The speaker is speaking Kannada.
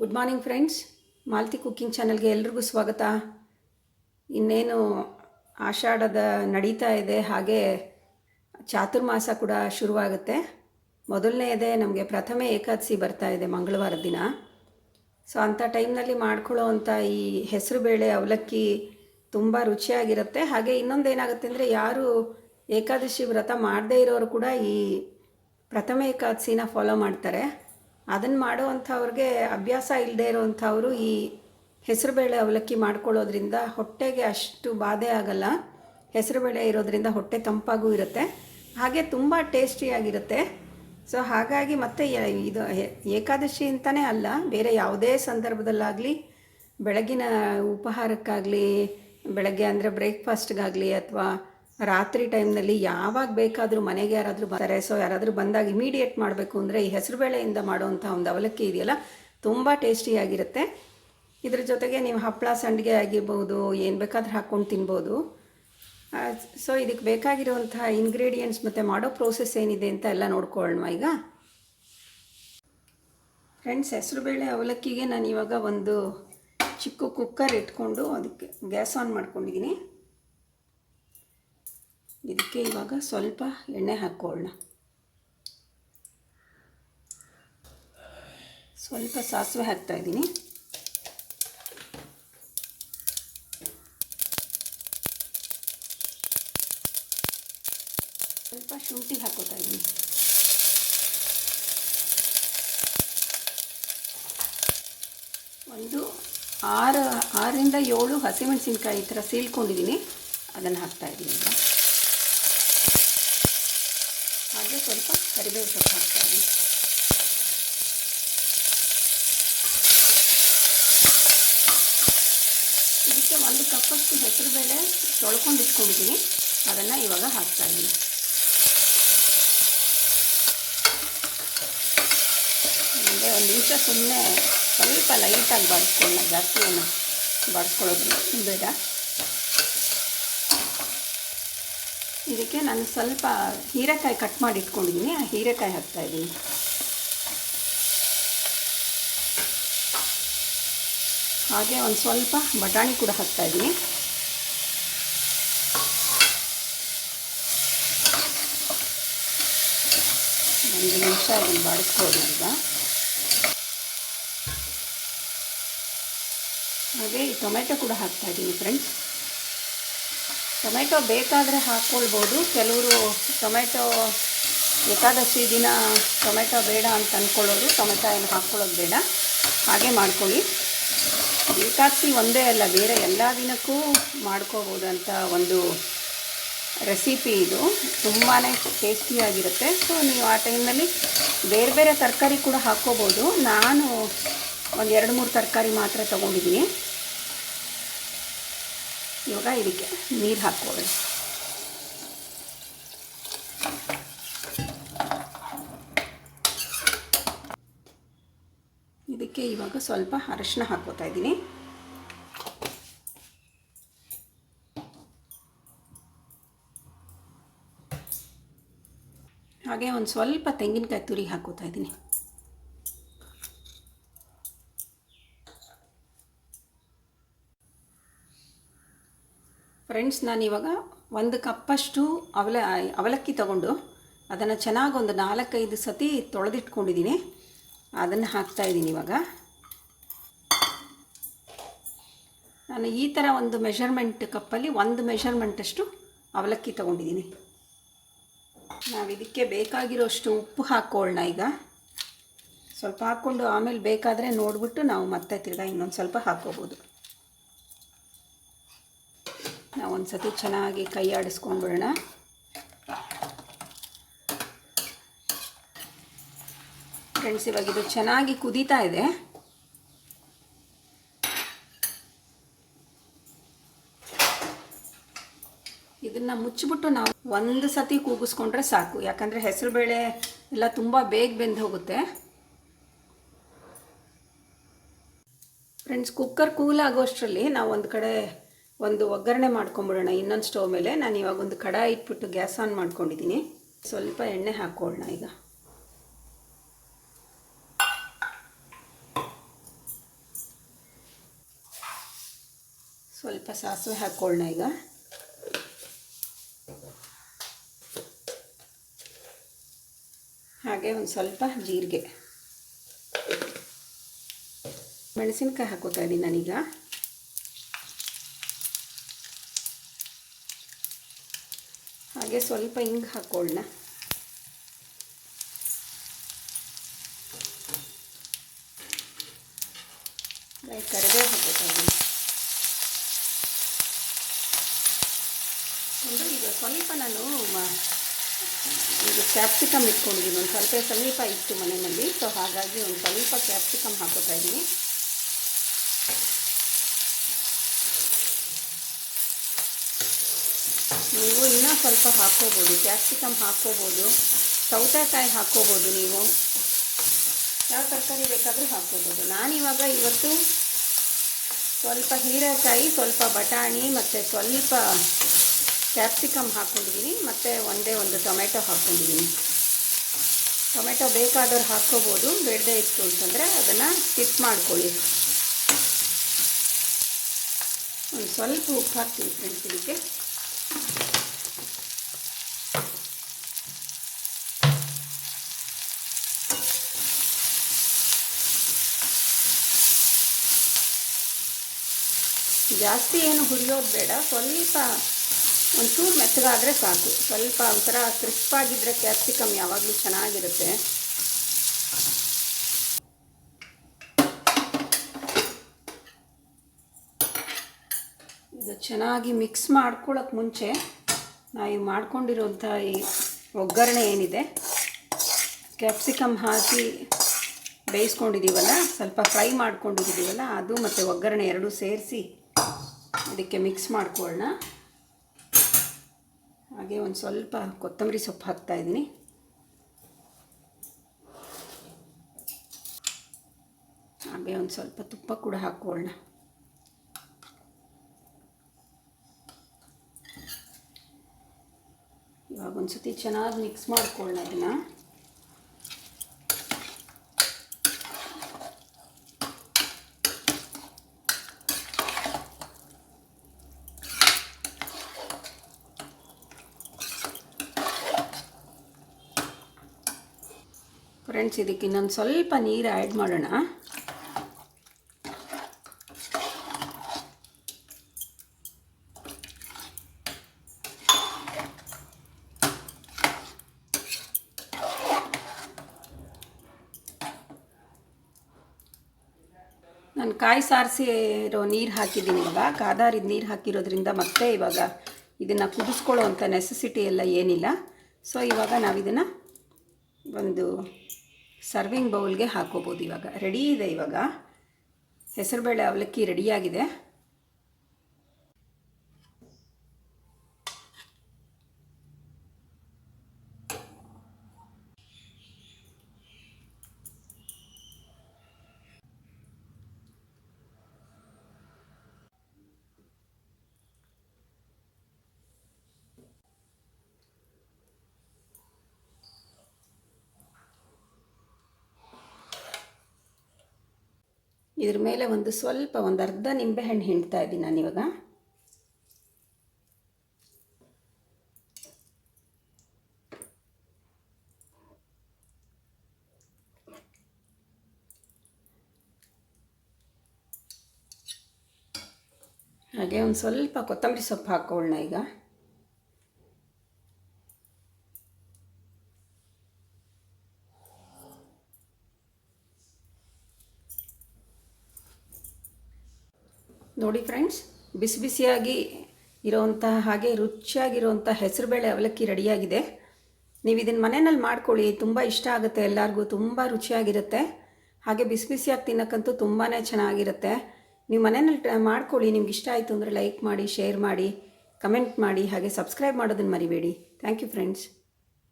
Good morning friends, Malathi cooking ಚಾನಲ್ಗೆ ಎಲ್ರಿಗೂ ಸ್ವಾಗತ. ಇನ್ನೇನು ಆಷಾಢದ ನಡೀತಾ ಇದೆ, ಹಾಗೆ ಚಾತುರ್ಮಾಸ ಕೂಡ ಶುರುವಾಗುತ್ತೆ. ಮೊದಲನೇದೇ ನಮಗೆ ಪ್ರಥಮ ಏಕಾದಶಿ ಬರ್ತಾ ಇದೆ ಮಂಗಳವಾರ ದಿನ. ಸೊ ಅಂಥ ಟೈಮ್ನಲ್ಲಿ ಮಾಡ್ಕೊಳ್ಳೋ ಅಂಥ ಈ ಹೆಸರುಬೇಳೆ ಅವಲಕ್ಕಿ ತುಂಬ ರುಚಿಯಾಗಿರುತ್ತೆ. ಹಾಗೆ ಇನ್ನೊಂದೇನಾಗುತ್ತೆ ಅಂದರೆ, ಯಾರು ಏಕಾದಶಿ ವ್ರತ ಮಾಡದೇ ಇರೋರು ಕೂಡ ಈ ಪ್ರಥಮ ಏಕಾದಶಿನ ಫಾಲೋ ಮಾಡ್ತಾರೆ. ಅದನ್ನು ಮಾಡೋವಂಥವ್ರಿಗೆ ಅಭ್ಯಾಸ ಇಲ್ಲದೆ ಇರೋವಂಥವರು ಈ ಹೆಸರುಬೇಳೆ ಅವಲಕ್ಕಿ ಮಾಡ್ಕೊಳ್ಳೋದ್ರಿಂದ ಹೊಟ್ಟೆಗೆ ಅಷ್ಟು ಬಾಧೆ ಆಗಲ್ಲ. ಹೆಸರುಬೇಳೆ ಇರೋದ್ರಿಂದ ಹೊಟ್ಟೆ ತಂಪಾಗೂ ಇರುತ್ತೆ, ಹಾಗೆ ತುಂಬ ಟೇಸ್ಟಿಯಾಗಿರುತ್ತೆ. ಸೊ ಹಾಗಾಗಿ ಮತ್ತೆ ಇದು ಏಕಾದಶಿ ಅಂತಲೇ ಅಲ್ಲ, ಬೇರೆ ಯಾವುದೇ ಸಂದರ್ಭದಲ್ಲಾಗಲಿ, ಬೆಳಗಿನ ಉಪಹಾರಕ್ಕಾಗಲಿ, ಬೆಳಗ್ಗೆ ಅಂದರೆ ಬ್ರೇಕ್ಫಾಸ್ಟ್ಗಾಗಲಿ, ಅಥವಾ ರಾತ್ರಿ ಟೈಮ್ನಲ್ಲಿ ಯಾವಾಗ ಬೇಕಾದರೂ ಮನೆಗೆ ಯಾರಾದರೂ ಬರ್ತಾರೆ. ಸೊ ಯಾರಾದರೂ ಬಂದಾಗ ಇಮಿಡಿಯೇಟ್ ಮಾಡಬೇಕು ಅಂದರೆ ಈ ಹೆಸರುಬೇಳೆಯಿಂದ ಮಾಡೋವಂಥ ಒಂದು ಅವಲಕ್ಕಿ ಇದೆಯಲ್ಲ, ತುಂಬ ಟೇಸ್ಟಿಯಾಗಿರುತ್ತೆ. ಇದ್ರ ಜೊತೆಗೆ ನೀವು ಹಪ್ಪಳ ಸಂಡಿಗೆ ಆಗಿರ್ಬೋದು, ಏನು ಬೇಕಾದರೂ ಹಾಕ್ಕೊಂಡು ತಿನ್ಬೋದು. ಸೊ ಇದಕ್ಕೆ ಬೇಕಾಗಿರುವಂಥ ಇಂಗ್ರೀಡಿಯೆಂಟ್ಸ್ ಮತ್ತು ಮಾಡೋ ಪ್ರೋಸೆಸ್ ಏನಿದೆ ಅಂತ ಎಲ್ಲ ನೋಡ್ಕೊಳ್ಳೋಣ ಈಗ. ಫ್ರೆಂಡ್ಸ್, ಹೆಸರುಬೇಳೆ ಅವಲಕ್ಕಿಗೆ ನಾನು ಇವಾಗ ಒಂದು ಚಿಕ್ಕ ಕುಕ್ಕರ್ ಇಟ್ಕೊಂಡು ಅದಕ್ಕೆ ಗ್ಯಾಸ್ ಆನ್ ಮಾಡ್ಕೊಂಡಿದ್ದೀನಿ. ಇದಕ್ಕೆ ಇವಾಗ ಸ್ವಲ್ಪ ಎಣ್ಣೆ ಹಾಕ್ಕೊಳ್ಳೋಣ. ಸ್ವಲ್ಪ ಸಾಸಿವೆ ಹಾಕ್ತಾಯಿದ್ದೀನಿ. ಸ್ವಲ್ಪ ಶುಂಠಿ ಹಾಕೋತಾ ಇದ್ದೀನಿ. ಒಂದು 6ರಿಂದ 7 ಹಸಿಮೆಣಸಿನ್ಕಾಯಿ ಈ ಥರ ಸೀಳ್ಕೊಂಡಿದ್ದೀನಿ, ಅದನ್ನು ಹಾಕ್ತಾಯಿದ್ದೀನಿ. ಹಾಗೆ ಸ್ವಲ್ಪ ಕರಿಬೇವು ಸೊಪ್ಪು ಹಾಕ್ತಾಯಿದ್ದೀನಿ. ಇದಕ್ಕೆ 1 ಕಪ್ಪಷ್ಟು ಹೆಸರುಬೇಳೆ ತೊಳ್ಕೊಂಡು ಇಟ್ಕೊಂಡಿದ್ದೀನಿ, ಅದನ್ನು ಇವಾಗ ಹಾಕ್ತಾಯಿದ್ದೀನಿ. ಅಂದರೆ 1 ನಿಮಿಷ ಸುಮ್ಮನೆ ಸ್ವಲ್ಪ ಲೈಟಾಗಿ ಬಾಡಿಸ್ಕೊಳ್ಳೋಣ, ಜಾಸ್ತಿ ಏನು ಬಾಡಿಸ್ಕೊಳ್ಳೋದು ಬೇಡ. ಇದಕ್ಕೆ ನಾನು ಸ್ವಲ್ಪ ಹೀರೆಕಾಯಿ ಕಟ್ ಮಾಡಿ ಇಟ್ಕೊಂಡಿದ್ದೀನಿ, ಆ ಹೀರೆಕಾಯಿ ಹಾಕ್ತಾಯಿದ್ದೀನಿ. ಹಾಗೆ ಒಂದು ಸ್ವಲ್ಪ ಬಟಾಣಿ ಕೂಡ ಹಾಕ್ತಾಯಿದ್ದೀನಿ. ಒಂದು ನಿಮಿಷ ಇದನ್ನು ಬಾಡಿಸ್ಕೊಳ್ಳೋದು ಈಗ. ಹಾಗೆ ಈ ಟೊಮೆಟೊ ಕೂಡ ಹಾಕ್ತಾಯಿದ್ದೀನಿ ಫ್ರೆಂಡ್ಸ್. ಟೊಮೆಟೊ ಬೇಕಾದರೆ ಹಾಕ್ಕೊಳ್ಬೋದು. ಕೆಲವರು ಟೊಮೆಟೊ ಏಕಾದಶಿ ದಿನ ಟೊಮೆಟೊ ಬೇಡ ಅಂತ ಅಂದ್ಕೊಳ್ಳೋರು ಟೊಮೆಟೊ ಏನು ಹಾಕ್ಕೊಳ್ಳೋದು ಬೇಡ, ಹಾಗೆ ಮಾಡ್ಕೊಳ್ಳಿ. ಏಕಾದಶಿ ಒಂದೇ ಅಲ್ಲ, ಬೇರೆ ಎಲ್ಲ ದಿನಕ್ಕೂ ಮಾಡ್ಕೋಬೋದಂಥ ಒಂದು ರೆಸಿಪಿ ಇದು. ತುಂಬಾ ಟೇಸ್ಟಿಯಾಗಿರುತ್ತೆ. ಸೊ ನೀವು ಆ ಟೈಮ್ನಲ್ಲಿ ಬೇರೆ ಬೇರೆ ತರಕಾರಿ ಕೂಡ ಹಾಕ್ಕೋಬೋದು. ನಾನು ಒಂದು 2-3 ತರಕಾರಿ ಮಾತ್ರ ತೊಗೊಂಡಿದ್ದೀನಿ. ಇವಾಗ ಇದಕ್ಕೆ ನೀರು ಹಾಕ್ಕೊಳ್ಳಿ. ಇದಕ್ಕೆ ಇವಾಗ ಸ್ವಲ್ಪ ಅರಿಶಿನ ಹಾಕ್ಕೋತಾ ಇದ್ದೀನಿ. ಹಾಗೆ ಒಂದು ಸ್ವಲ್ಪ ತೆಂಗಿನಕಾಯಿ ತುರಿ ಹಾಕ್ಕೋತಾ ಇದ್ದೀನಿ. ಫ್ರೆಂಡ್ಸ್, ನಾನಿವಾಗ 1 ಕಪ್ಪಷ್ಟು ಅವಲಕ್ಕಿ ತಗೊಂಡು ಅದನ್ನು ಚೆನ್ನಾಗಿ ಒಂದು 4-5 ಸತಿ ತೊಳೆದಿಟ್ಕೊಂಡಿದ್ದೀನಿ, ಅದನ್ನು ಹಾಕ್ತಾಯಿದ್ದೀನಿ ಇವಾಗ. ನಾನು ಈ ಥರ ಒಂದು ಮೆಷರ್ಮೆಂಟ್ ಕಪ್ಪಲ್ಲಿ 1 ಮೆಷರ್ಮೆಂಟಷ್ಟು ಅವಲಕ್ಕಿ ತೊಗೊಂಡಿದ್ದೀನಿ. ನಾವು ಇದಕ್ಕೆ ಬೇಕಾಗಿರೋಷ್ಟು ಉಪ್ಪು ಹಾಕ್ಕೊಳ್ಳೋಣ ಈಗ. ಸ್ವಲ್ಪ ಹಾಕ್ಕೊಂಡು ಆಮೇಲೆ ಬೇಕಾದರೆ ನೋಡಿಬಿಟ್ಟು ನಾವು ಮತ್ತೆ ತಿರ್ಗಾ ಇನ್ನೊಂದು ಸ್ವಲ್ಪ ಹಾಕ್ಕೋಬೋದು. ನಾವು ಒಂದು ಸತಿ ಚೆನ್ನಾಗಿ ಕೈ ಆಡಿಸ್ಕೊಂಡ್ಬಿಡೋಣ. ಫ್ರೆಂಡ್ಸ್, ಇವಾಗ ಇದು ಚೆನ್ನಾಗಿ ಕುದೀತಾ ಇದೆ. ಇದನ್ನು ಮುಚ್ಚಿಬಿಟ್ಟು ನಾವು 1 ಸತಿ ಕೂಗಿಸ್ಕೊಂಡ್ರೆ ಸಾಕು, ಯಾಕಂದರೆ ಹೆಸರುಬೇಳೆ ಎಲ್ಲ ತುಂಬ ಬೇಗ ಬೆಂದು ಹೋಗುತ್ತೆ. ಫ್ರೆಂಡ್ಸ್, ಕುಕ್ಕರ್ ಕೂಲ್ ಆಗೋಷ್ಟರಲ್ಲಿ ನಾವು ಒಂದು ಕಡೆ ಒಂದು ಒಗ್ಗರಣೆ ಮಾಡ್ಕೊಂಬಿಡೋಣ ಇನ್ನೊಂದು ಸ್ಟವ್ ಮೇಲೆ. ನಾನು ಇವಾಗ ಒಂದು ಕಡಾಯಿ ಇಟ್ಬಿಟ್ಟು ಗ್ಯಾಸ್ ಆನ್ ಮಾಡ್ಕೊಂಡಿದ್ದೀನಿ. ಸ್ವಲ್ಪ ಎಣ್ಣೆ ಹಾಕ್ಕೊಳ್ಳೋಣ ಈಗ. ಸ್ವಲ್ಪ ಸಾಸಿವೆ ಹಾಕ್ಕೊಳ್ಳೋಣ ಈಗ. ಹಾಗೆ ಒಂದು ಸ್ವಲ್ಪ ಜೀರಿಗೆ, ಮೆಣಸಿನ್ಕಾಯಿ ಹಾಕೋತಾ ಇದ್ದೀನಿ ನಾನೀಗ. ಹಾಗೆ ಸ್ವಲ್ಪ ಹಿಂಗೆ ಹಾಕ್ಕೊಳ್ಳೋಣ. ಕರಿಬೇವು ಹಾಕೋತಾ ಇದ್ದೀನಿ. ಈಗ ಸ್ವಲ್ಪ ನಾನು ಇದು ಕ್ಯಾಪ್ಸಿಕಮ್ ಇಟ್ಕೊಂಡಿದ್ದೀನಿ. ಒಂದು ಸ್ವಲ್ಪ ಇತ್ತು ಮನೆಯಲ್ಲಿ, ಸೊ ಹಾಗಾಗಿ ಒಂದು ಸ್ವಲ್ಪ ಕ್ಯಾಪ್ಸಿಕಮ್ ಹಾಕೋತಾ ಇದ್ದೀನಿ. ನೀವು ಇನ್ನೂ ಸ್ವಲ್ಪ ಹಾಕ್ಕೋಬೋದು, ಕ್ಯಾಪ್ಸಿಕಮ್ ಹಾಕ್ಕೋಬೋದು, ಸೌತೆಕಾಯಿ ಹಾಕ್ಕೋಬೋದು. ನೀವು ಯಾವ ತರಕಾರಿ ಬೇಕಾದರೂ ಹಾಕ್ಕೋಬೋದು. ನಾನಿವಾಗ ಇವತ್ತು ಸ್ವಲ್ಪ ಹೀರೆಕಾಯಿ, ಸ್ವಲ್ಪ ಬಟಾಣಿ ಮತ್ತು ಸ್ವಲ್ಪ ಕ್ಯಾಪ್ಸಿಕಮ್ ಹಾಕ್ಕೊಂಡಿದ್ದೀನಿ. ಮತ್ತು ಒಂದೇ ಒಂದು ಟೊಮೆಟೊ ಹಾಕ್ಕೊಂಡಿದ್ದೀನಿ. ಟೊಮೆಟೊ ಬೇಕಾದವ್ರು ಹಾಕ್ಕೋಬೋದು, ಬೇಡದೇ ಇತ್ತು ಅಂತಂದರೆ ಅದನ್ನು ಸ್ಕಿಪ್ ಮಾಡ್ಕೊಳ್ಳಿ. ಒಂದು ಸ್ವಲ್ಪ ಉಪ್ಪು ಹಾಕ್ತೀನಿ ಫ್ರೆಂಡ್ಸ್ ಇದಕ್ಕೆ. ಜಾಸ್ತಿ ಏನು ಹುರಿಯೋದು ಬೇಡ, ಸ್ವಲ್ಪ ಒಂಚೂರು ಮೆತ್ತಗಾದರೆ ಸಾಕು. ಸ್ವಲ್ಪ ಒಂಥರ ಕ್ರಿಸ್ಪಾಗಿದ್ದರೆ ಕ್ಯಾಪ್ಸಿಕಮ್ ಯಾವಾಗಲೂ ಚೆನ್ನಾಗಿರುತ್ತೆ. ಇದು ಚೆನ್ನಾಗಿ ಮಿಕ್ಸ್ ಮಾಡ್ಕೊಳ್ಳೋಕೆ ಮುಂಚೆ ನಾವು ಮಾಡ್ಕೊಂಡಿರೋಂಥ ಈ ಒಗ್ಗರಣೆ ಏನಿದೆ, ಕ್ಯಾಪ್ಸಿಕಮ್ ಹಾಕಿ ಬೇಯಿಸ್ಕೊಂಡಿದ್ದೀವಲ್ಲ, ಸ್ವಲ್ಪ ಫ್ರೈ ಮಾಡ್ಕೊಂಡಿದ್ದೀವಲ್ಲ, ಅದು ಮತ್ತು ಒಗ್ಗರಣೆ ಎರಡೂ ಸೇರಿಸಿ ಇದಕ್ಕೆ ಮಿಕ್ಸ್ ಮಾಡ್ಕೊಳ್ಳೋಣ. ಹಾಗೆ ಒಂದು ಸ್ವಲ್ಪ ಕೊತ್ತಂಬರಿ ಸೊಪ್ಪು ಹಾಕ್ತಾಯಿದ್ದೀನಿ. ಹಾಗೆ ಒಂದು ಸ್ವಲ್ಪ ತುಪ್ಪ ಕೂಡ ಹಾಕ್ಕೊಳ್ಳೋಣ. ಇವಾಗ ಒಂದು ಸತಿ ಚೆನ್ನಾಗಿ ಮಿಕ್ಸ್ ಮಾಡ್ಕೊಳ್ಳೋಣ ಇದನ್ನು. ಫ್ರೆಂಡ್ಸ್, ಇದಕ್ಕೆ ಇನ್ನೊಂದು ಸ್ವಲ್ಪ ನೀರು ಆ್ಯಡ್ ಮಾಡೋಣ. ನಾನು ಕಾಯಿ ಸಾರಿಸಿರೋ ನೀರು ಹಾಕಿದ್ದೀನಿ. ಇವಾಗ ಕಾದಾರಿದ ನೀರು ಹಾಕಿರೋದ್ರಿಂದ ಮತ್ತೆ ಇವಾಗ ಇದನ್ನು ಕುದಿಸ್ಕೊಳ್ಳೋ ಅಂಥ ನೆಸೆಸಿಟಿ ಎಲ್ಲ ಏನಿಲ್ಲ. ಸೊ ಇವಾಗ ನಾವಿದನ್ನು ಒಂದು ಸರ್ವಿಂಗ್ ಬೌಲ್ಗೆ ಹಾಕೋಬೋದು. ಇವಾಗ ರೆಡಿ ಇದೆ. ಇವಾಗ ಹೆಸರುಬೇಳೆ ಅವಲಕ್ಕಿ ರೆಡಿಯಾಗಿದೆ. ಇದ್ರ ಮೇಲೆ ಒಂದು ಸ್ವಲ್ಪ ಒಂದು ಅರ್ಧ ನಿಂಬೆಹಣ್ಣು ಹಿಂಡ್ತಾ ಇದ್ದೀನಿ ನಾನಿವಾಗ. ಹಾಗೆ ಒಂದು ಸ್ವಲ್ಪ ಕೊತ್ತಂಬರಿ ಸೊಪ್ಪು ಹಾಕ್ಕೊಳ್ಳೋಣ ಈಗ. ನೋಡಿ ಫ್ರೆಂಡ್ಸ್, ಬಿಸಿ ಬಿಸಿಯಾಗಿ ಇರೋವಂಥ ಹಾಗೆ ರುಚಿಯಾಗಿರೋವಂಥ ಹೆಸರುಬೇಳೆ ಅವಲಕ್ಕಿ ರೆಡಿಯಾಗಿದೆ. ನೀವು ಇದನ್ನು ಮನೆಯಲ್ಲಿ ಮಾಡ್ಕೊಳ್ಳಿ, ತುಂಬ ಇಷ್ಟ ಆಗುತ್ತೆ ಎಲ್ಲರಿಗೂ, ತುಂಬ ರುಚಿಯಾಗಿರುತ್ತೆ. ಹಾಗೆ ಬಿಸಿ ಬಿಸಿಯಾಗಿ ತಿನ್ನೋಕ್ಕಂತೂ ತುಂಬಾ ಚೆನ್ನಾಗಿರುತ್ತೆ. ನೀವು ಮನೆಯಲ್ಲಿ ಮಾಡ್ಕೊಳ್ಳಿ. ನಿಮ್ಗೆ ಇಷ್ಟ ಆಯಿತು ಅಂದರೆ ಲೈಕ್ ಮಾಡಿ, ಶೇರ್ ಮಾಡಿ, ಕಮೆಂಟ್ ಮಾಡಿ, ಹಾಗೆ ಸಬ್ಸ್ಕ್ರೈಬ್ ಮಾಡೋದನ್ನು ಮರಿಬೇಡಿ. Thank you friends.